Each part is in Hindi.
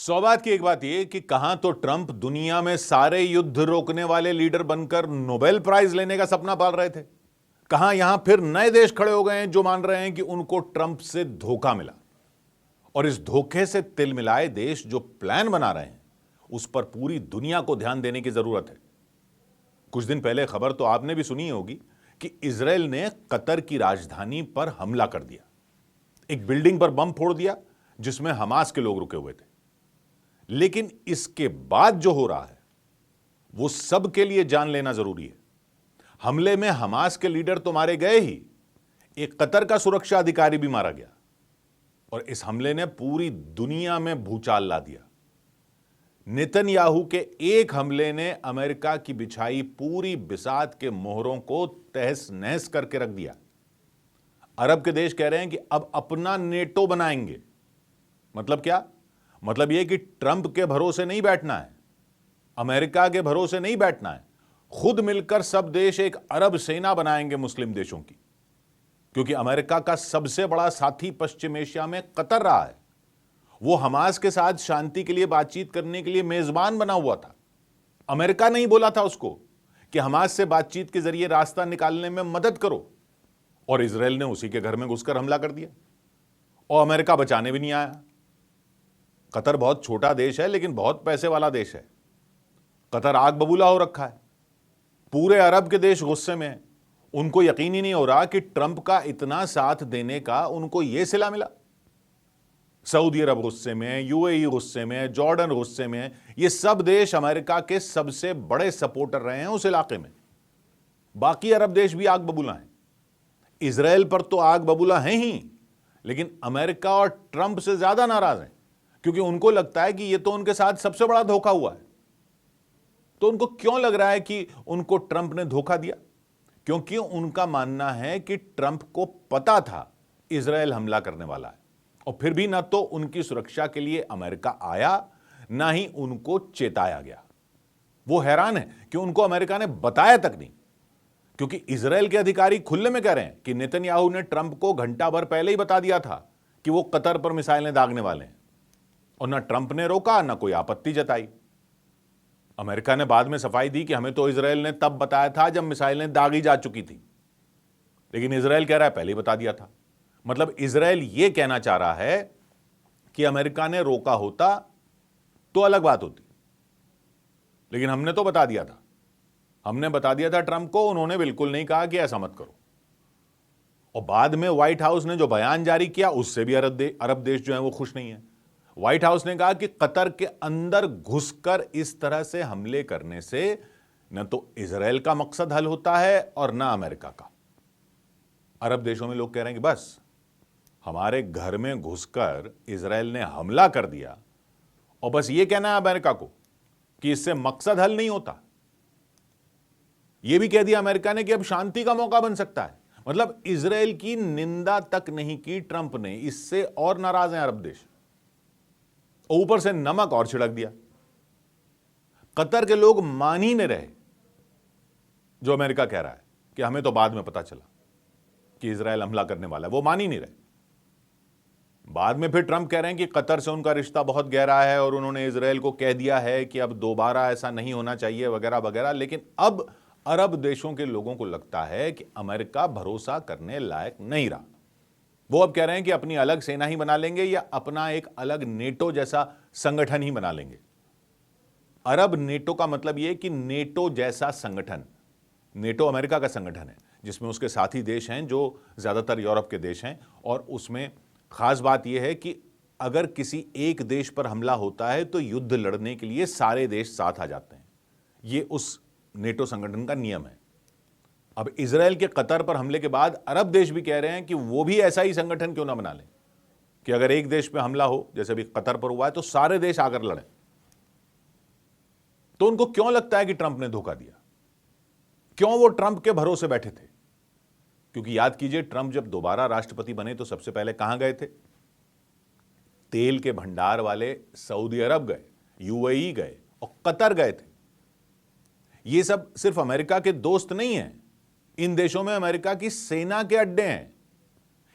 सौभाग्य की एक बात यह कि कहां तो ट्रंप दुनिया में सारे युद्ध रोकने वाले लीडर बनकर नोबेल प्राइज लेने का सपना पाल रहे थे। कहां यहां फिर नए देश खड़े हो गए हैं जो मान रहे हैं कि उनको ट्रंप से धोखा मिला और इस धोखे से तिल मिलाए देश जो प्लान बना रहे हैं उस पर पूरी दुनिया को ध्यान देने की जरूरत है। कुछ दिन पहले खबर तो आपने भी सुनी होगी कि इजराइल ने कतर की राजधानी पर हमला कर दिया, एक बिल्डिंग पर बम फोड़ दिया जिसमें हमास के लोग रुके हुए थे। लेकिन इसके बाद जो हो रहा है वो सबके लिए जान लेना जरूरी है। हमले में हमास के लीडर तो मारे गए ही, एक कतर का सुरक्षा अधिकारी भी मारा गया और इस हमले ने पूरी दुनिया में भूचाल ला दिया। नेतन्याहू के एक हमले ने अमेरिका की बिछाई पूरी बिसात के मोहरों को तहस नहस करके रख दिया। अरब के देश कह रहे हैं कि अब अपना नेटो बनाएंगे। मतलब क्या? मतलब यह कि ट्रंप के भरोसे नहीं बैठना है, अमेरिका के भरोसे नहीं बैठना है, खुद मिलकर सब देश एक अरब सेना बनाएंगे मुस्लिम देशों की। क्योंकि अमेरिका का सबसे बड़ा साथी पश्चिम एशिया में कतर रहा है। वो हमास के साथ शांति के लिए बातचीत करने के लिए मेजबान बना हुआ था। अमेरिका नहीं बोला था उसको कि हमास से बातचीत के जरिए रास्ता निकालने में मदद करो, और इजराइल ने उसी के घर में घुसकर हमला कर दिया और अमेरिका बचाने भी नहीं आया। कतर बहुत छोटा देश है लेकिन बहुत पैसे वाला देश है। कतर आग बबूला हो रखा है, पूरे अरब के देश गुस्से में हैं। उनको यकीन ही नहीं हो रहा कि ट्रंप का इतना साथ देने का उनको यह सिला मिला। सऊदी अरब गुस्से में, यूएई गुस्से में, जॉर्डन गुस्से में। ये सब देश अमेरिका के सबसे बड़े सपोर्टर रहे हैं उस इलाके में। बाकी अरब देश भी आग बबूला हैं। इजराइल पर तो आग बबूला हैं ही, लेकिन अमेरिका और ट्रंप से ज्यादा नाराज हैं क्योंकि उनको लगता है कि यह तो उनके साथ सबसे बड़ा धोखा हुआ है। तो उनको क्यों लग रहा है कि उनको ट्रंप ने धोखा दिया? क्योंकि उनका मानना है कि ट्रंप को पता था इजराइल हमला करने वाला है और फिर भी ना तो उनकी सुरक्षा के लिए अमेरिका आया, ना ही उनको चेताया गया। वो हैरान है कि उनको अमेरिका ने बताया तक नहीं, क्योंकि इजराइल के अधिकारी खुले में कह रहे हैं कि नेतन्याहू ने ट्रंप को घंटा भर पहले ही बता दिया था कि वो कतर पर मिसाइलें दागने वाले हैं, और ना ट्रंप ने रोका ना कोई आपत्ति जताई। अमेरिका ने बाद में सफाई दी कि हमें तो इजराइल ने तब बताया था जब मिसाइलें दागी जा चुकी थी, लेकिन इजराइल कह रहा है पहले ही बता दिया था। मतलब इजराइल यह कहना चाह रहा है कि अमेरिका ने रोका होता तो अलग बात होती, लेकिन हमने तो बता दिया था। हमने बता दिया था ट्रंप को, उन्होंने बिल्कुल नहीं कहा कि ऐसा मत करो। और बाद में व्हाइट हाउस ने जो बयान जारी किया उससे भी अरब देश जो है वो खुश नहीं है। व्हाइट हाउस ने कहा कि कतर के अंदर घुसकर इस तरह से हमले करने से न तो इजराइल का मकसद हल होता है और न अमेरिका का। अरब देशों में लोग कह रहे हैं कि बस हमारे घर में घुसकर इजराइल ने हमला कर दिया और बस ये कहना है अमेरिका को कि इससे मकसद हल नहीं होता। यह भी कह दिया अमेरिका ने कि अब शांति का मौका बन सकता है। मतलब इजराइल की निंदा तक नहीं की ट्रंप ने। इससे और नाराज हैं अरब देश, ऊपर से नमक और छिड़क दिया। कतर के लोग मान ही नहीं रहे जो अमेरिका कह रहा है कि हमें तो बाद में पता चला कि इजराइल हमला करने वाला है, वो मान ही नहीं रहे। बाद में फिर ट्रंप कह रहे हैं कि कतर से उनका रिश्ता बहुत गहरा है और उन्होंने इजराइल को कह दिया है कि अब दोबारा ऐसा नहीं होना चाहिए वगैरह वगैरह। लेकिन अब अरब देशों के लोगों को लगता है कि अमेरिका भरोसा करने लायक नहीं रहा। वो अब कह रहे हैं कि अपनी अलग सेना ही बना लेंगे या अपना एक अलग नेटो जैसा संगठन ही बना लेंगे। अरब नेटो का मतलब यह कि नेटो जैसा संगठन, नेटो अमेरिका का संगठन है जिसमें उसके साथी देश हैं जो ज्यादातर यूरोप के देश हैं, और उसमें खास बात यह है कि अगर किसी एक देश पर हमला होता है तो युद्ध लड़ने के लिए सारे देश साथ आ जाते हैं। यह उस नेटो संगठन का नियम है। अब इजराइल के कतर पर हमले के बाद अरब देश भी कह रहे हैं कि वो भी ऐसा ही संगठन क्यों ना बना लें कि अगर एक देश पे हमला हो, जैसे अभी कतर पर हुआ है, तो सारे देश आकर लड़ें। तो उनको क्यों लगता है कि ट्रंप ने धोखा दिया? क्यों वो ट्रंप के भरोसे बैठे थे? क्योंकि याद कीजिए, ट्रंप जब दोबारा राष्ट्रपति बने तो सबसे पहले कहां गए थे? तेल के भंडार वाले सऊदी अरब गए, यूएई गए और कतर गए थे। ये सब सिर्फ अमेरिका के दोस्त नहीं हैं, इन देशों में अमेरिका की सेना के अड्डे हैं।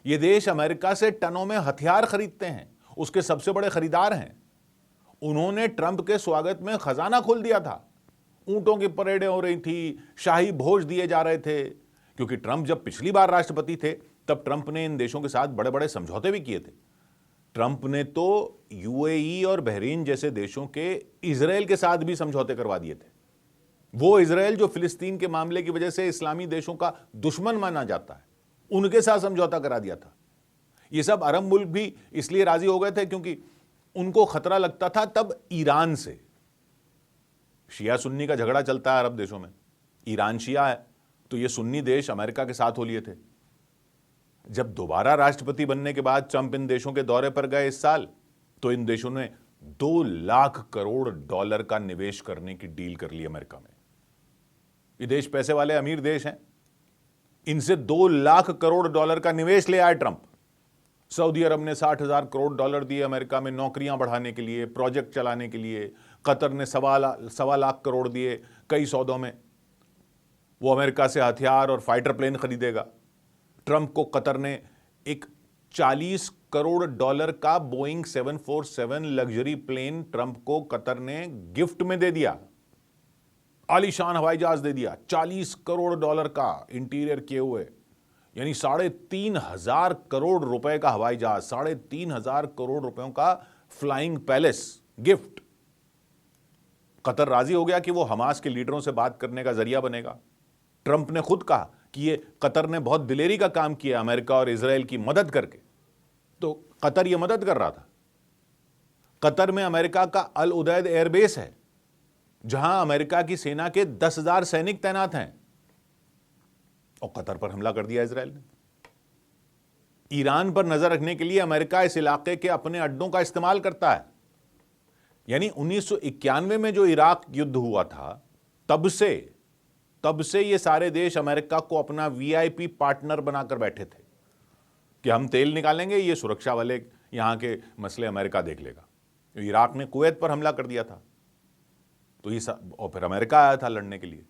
ये देश अमेरिका से टनों में हथियार खरीदते हैं, उसके सबसे बड़े खरीदार हैं। उन्होंने ट्रंप के स्वागत में खजाना खोल दिया था। ऊंटों की परेडें हो रही थी, शाही भोज दिए जा रहे थे, क्योंकि ट्रंप जब पिछली बार राष्ट्रपति थे तब ट्रंप ने इन देशों के साथ बड़े बड़े समझौते भी किए थे। ट्रंप ने तो यूएई और बहरीन जैसे देशों के इजराइल के साथ भी समझौते करवा दिए थे। वो इजराइल जो फिलिस्तीन के मामले की वजह से इस्लामी देशों का दुश्मन माना जाता है, उनके साथ समझौता करा दिया था। ये सब अरब मुल्क भी इसलिए राजी हो गए थे क्योंकि उनको खतरा लगता था तब ईरान से। शिया सुन्नी का झगड़ा चलता है अरब देशों में, ईरान शिया है, तो ये सुन्नी देश अमेरिका के साथ हो लिए थे। जब दोबारा राष्ट्रपति बनने के बाद ट्रंप इन देशों के दौरे पर गए इस साल, तो इन देशों ने 2 लाख करोड़ डॉलर का निवेश करने की डील कर ली अमेरिका में। ये देश पैसे वाले अमीर देश हैं, इनसे 2 लाख करोड़ डॉलर का निवेश ले आए ट्रंप। सऊदी अरब ने 60,000 करोड़ डॉलर दिए अमेरिका में नौकरियां बढ़ाने के लिए, प्रोजेक्ट चलाने के लिए। कतर ने 1.25 लाख करोड़ दिए कई सौदों में। वो अमेरिका से हथियार और फाइटर प्लेन खरीदेगा। ट्रंप को कतर ने एक 40 करोड़ डॉलर का बोइंग 747 लग्जरी प्लेन ट्रंप को कतर ने गिफ्ट में दे दिया। आलीशान हवाई जहाज दे दिया, 40 करोड़ डॉलर का इंटीरियर किए हुए, यानी 3,500 करोड़ रुपए का हवाई जहाज, 3,500 करोड़ रुपयों का फ्लाइंग पैलेस गिफ्ट। कतर राजी हो गया कि वो हमास के लीडरों से बात करने का जरिया बनेगा। ट्रंप ने खुद कहा कि ये कतर ने बहुत दिलेरी का काम किया अमेरिका और इजराइल की मदद करके, तो कतर ये मदद कर रहा था। कतर में अमेरिका का अल उदैद एयरबेस है, जहां अमेरिका की सेना के 10,000 सैनिक तैनात हैं, और कतर पर हमला कर दिया इजराइल ने। ईरान पर नजर रखने के लिए अमेरिका इस इलाके के अपने अड्डों का इस्तेमाल करता है। यानी 1991 में जो इराक युद्ध हुआ था, तब से ये सारे देश अमेरिका को अपना वीआईपी पार्टनर बनाकर बैठे थे कि हम तेल निकालेंगे, ये सुरक्षा वाले यहां के मसले अमेरिका देख लेगा। इराक ने कुवैत पर हमला कर दिया था, तो ये और फिर अमेरिका आया था लड़ने के लिए,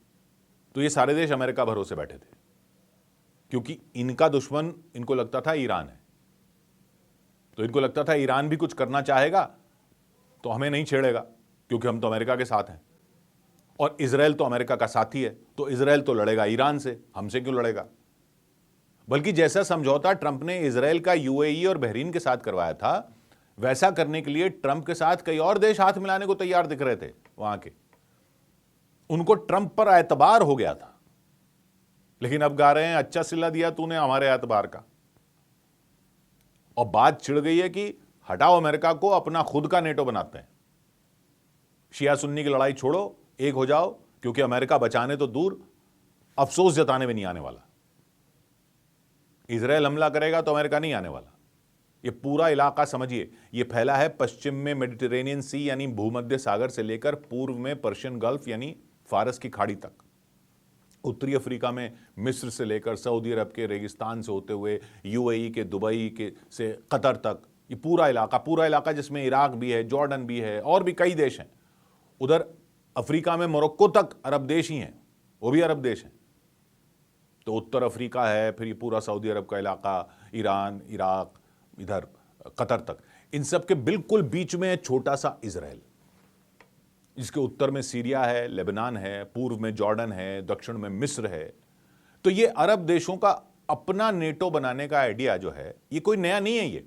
तो ये सारे देश अमेरिका भरोसे बैठे थे, क्योंकि इनका दुश्मन इनको लगता था ईरान है। तो इनको लगता था ईरान भी कुछ करना चाहेगा तो हमें नहीं छेड़ेगा, क्योंकि हम तो अमेरिका के साथ हैं, और इजराइल तो अमेरिका का साथी है, तो इजराइल तो लड़ेगा ईरान से, हमसे क्यों लड़ेगा। बल्कि जैसा समझौता ट्रंप ने इजराइल का यूएई और बहरीन के साथ करवाया था, वैसा करने के लिए ट्रंप के साथ कई और देश हाथ मिलाने को तैयार दिख रहे थे वहां के। उनको ट्रंप पर एतबार हो गया था, लेकिन अब गा रहे हैं अच्छा सिला दिया तूने हमारे एतबार का। और बात छिड़ गई है कि हटाओ अमेरिका को, अपना खुद का नेटो बनाते हैं। शिया सुन्नी की लड़ाई छोड़ो, एक हो जाओ, क्योंकि अमेरिका बचाने तो दूर, अफसोस जताने में नहीं आने वाला। इजराइल हमला करेगा तो अमेरिका नहीं आने वाला। ये पूरा इलाका समझिए, ये फैला है पश्चिम में मेडिटेरेनियन सी यानी भूमध्य सागर से लेकर पूर्व में पर्शियन गल्फ यानी फारस की खाड़ी तक, उत्तरी अफ्रीका में मिस्र से लेकर सऊदी अरब के रेगिस्तान से होते हुए यूएई के दुबई के से कतर तक, ये पूरा इलाका जिसमें इराक भी है, जॉर्डन भी है, और भी कई देश हैं। उधर अफ्रीका में मोरक्को तक अरब देश ही हैं, वो भी अरब देश हैं। तो उत्तर अफ्रीका है, फिर ये पूरा सऊदी अरब का इलाका, ईरान, इराक, इधर कतर तक, इन सब के बिल्कुल बीच में छोटा सा इजराइल, जिसके उत्तर में सीरिया है, लेबनान है, पूर्व में जॉर्डन है, दक्षिण में मिस्र है। तो ये अरब देशों का अपना नेटो बनाने का आइडिया जो है, ये कोई नया नहीं है। ये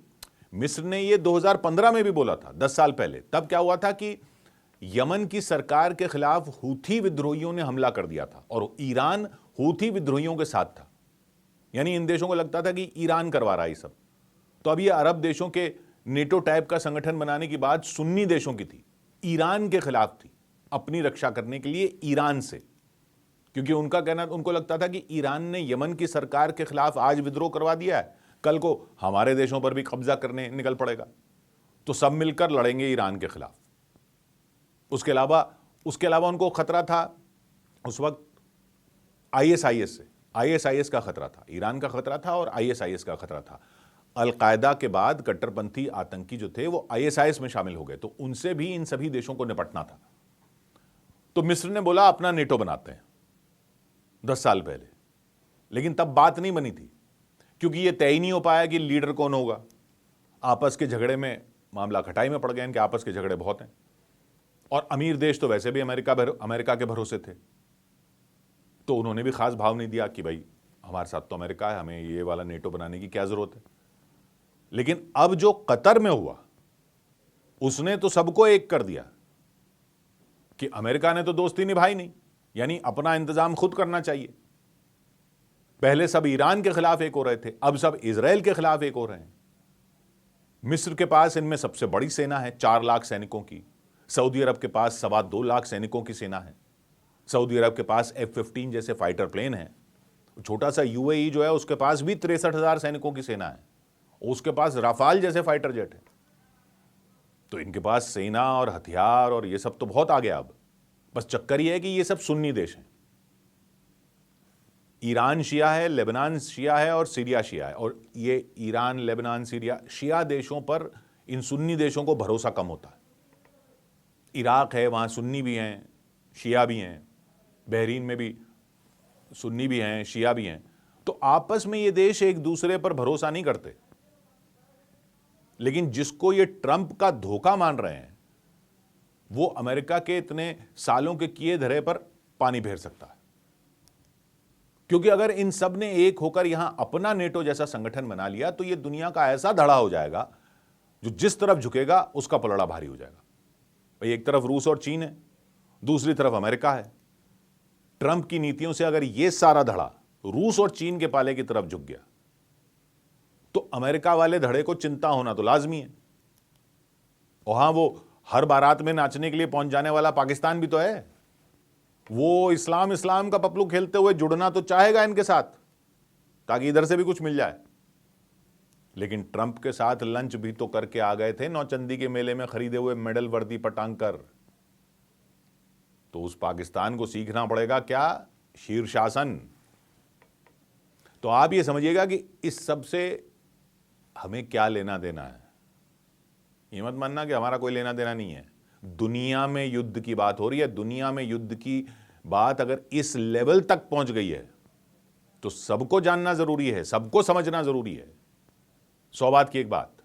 मिस्र ने ये 2015 में भी बोला था, 10 साल पहले। तब क्या हुआ था कि यमन की सरकार के खिलाफ हूथी विद्रोहियों ने हमला कर दिया था, और ईरान हूथी विद्रोहियों के साथ था। यानी इन देशों को लगता था कि ईरान करवा रहा है सब। तो अब ये अरब देशों के नेटो टाइप का संगठन बनाने की बात सुन्नी देशों की थी, ईरान के खिलाफ थी, अपनी रक्षा करने के लिए ईरान से। क्योंकि उनका कहना, उनको लगता था कि ईरान ने यमन की सरकार के खिलाफ आज विद्रोह करवा दिया है, कल को हमारे देशों पर भी कब्जा करने निकल पड़ेगा, तो सब मिलकर लड़ेंगे ईरान के खिलाफ। उसके अलावा उनको खतरा था उस वक्त आईएसआईएस से। आईएसआईएस का खतरा था, ईरान का खतरा था, और आईएसआईएस का खतरा था। अलकायदा के बाद कट्टरपंथी आतंकी जो थे वो आईएसआईएस में शामिल हो गए, तो उनसे भी इन सभी देशों को निपटना था। तो मिस्र ने बोला अपना नेटो बनाते हैं 10 साल पहले, लेकिन तब बात नहीं बनी थी, क्योंकि यह तय नहीं हो पाया कि लीडर कौन होगा। आपस के झगड़े में मामला खटाई में पड़ गया, इनके आपस के झगड़े बहुत हैं। और अमीर देश तो वैसे भी अमेरिका के भरोसे थे, तो उन्होंने भी खास भाव नहीं दिया कि भाई हमारे साथ तो अमेरिका है, हमें ये वाला नेटो बनाने की क्या जरूरत है। लेकिन अब जो कतर में हुआ उसने तो सबको एक कर दिया कि अमेरिका ने तो दोस्ती निभाई नहीं, यानी अपना इंतजाम खुद करना चाहिए। पहले सब ईरान के खिलाफ एक हो रहे थे, अब सब इजराइल के खिलाफ एक हो रहे हैं। मिस्र के पास इनमें सबसे बड़ी सेना है 4 लाख सैनिकों की। सऊदी अरब के पास 2.25 लाख सैनिकों की सेना है। सऊदी अरब के पास F-15 जैसे फाइटर प्लेन है। छोटा सा UAE जो है उसके पास भी 63,000 सैनिकों की सेना है। उसके पास राफाल जैसे फाइटर जेट है। तो इनके पास सेना और हथियार और ये सब तो बहुत आ गया। अब बस चक्कर ये है कि ये सब सुन्नी देश हैं। ईरान शिया है, लेबनान शिया है और सीरिया शिया है। और ये ईरान, लेबनान, सीरिया शिया देशों पर इन सुन्नी देशों को भरोसा कम होता है। इराक है, वहाँ सुन्नी भी हैं, शिया भी हैं। बहरीन में भी सुन्नी भी हैं, शिया भी हैं। तो आपस में ये देश एक दूसरे पर भरोसा नहीं करते। लेकिन जिसको ये ट्रंप का धोखा मान रहे हैं वो अमेरिका के इतने सालों के किए धरे पर पानी फेर सकता है। क्योंकि अगर इन सब ने एक होकर यहां अपना नेटो जैसा संगठन बना लिया तो ये दुनिया का ऐसा धड़ा हो जाएगा जो जिस तरफ झुकेगा उसका पलड़ा भारी हो जाएगा। भाई एक तरफ रूस और चीन है, दूसरी तरफ अमेरिका है। ट्रंप की नीतियों से अगर ये सारा धड़ा रूस और चीन के पाले की तरफ झुक गया तो अमेरिका वाले धड़े को चिंता होना तो लाजमी है। और हां, वो हर बारात में नाचने के लिए पहुंच जाने वाला पाकिस्तान भी तो है। वो इस्लाम का पपलू खेलते हुए जुड़ना तो चाहेगा इनके साथ ताकि इधर से भी कुछ मिल जाए। लेकिन ट्रंप के साथ लंच भी तो करके आ गए थे नौचंदी के मेले में खरीदे हुए मेडल वर्दी पटांग कर। तो उस पाकिस्तान को सीखना पड़ेगा क्या? शीर्षासन। तो आप ये समझिएगा कि इस सब से हमें क्या लेना देना है। ये मत मानना कि हमारा कोई लेना देना नहीं है। दुनिया में युद्ध की बात हो रही है। दुनिया में युद्ध की बात अगर इस लेवल तक पहुंच गई है तो सबको जानना जरूरी है, सबको समझना जरूरी है। 100 बात की एक बात,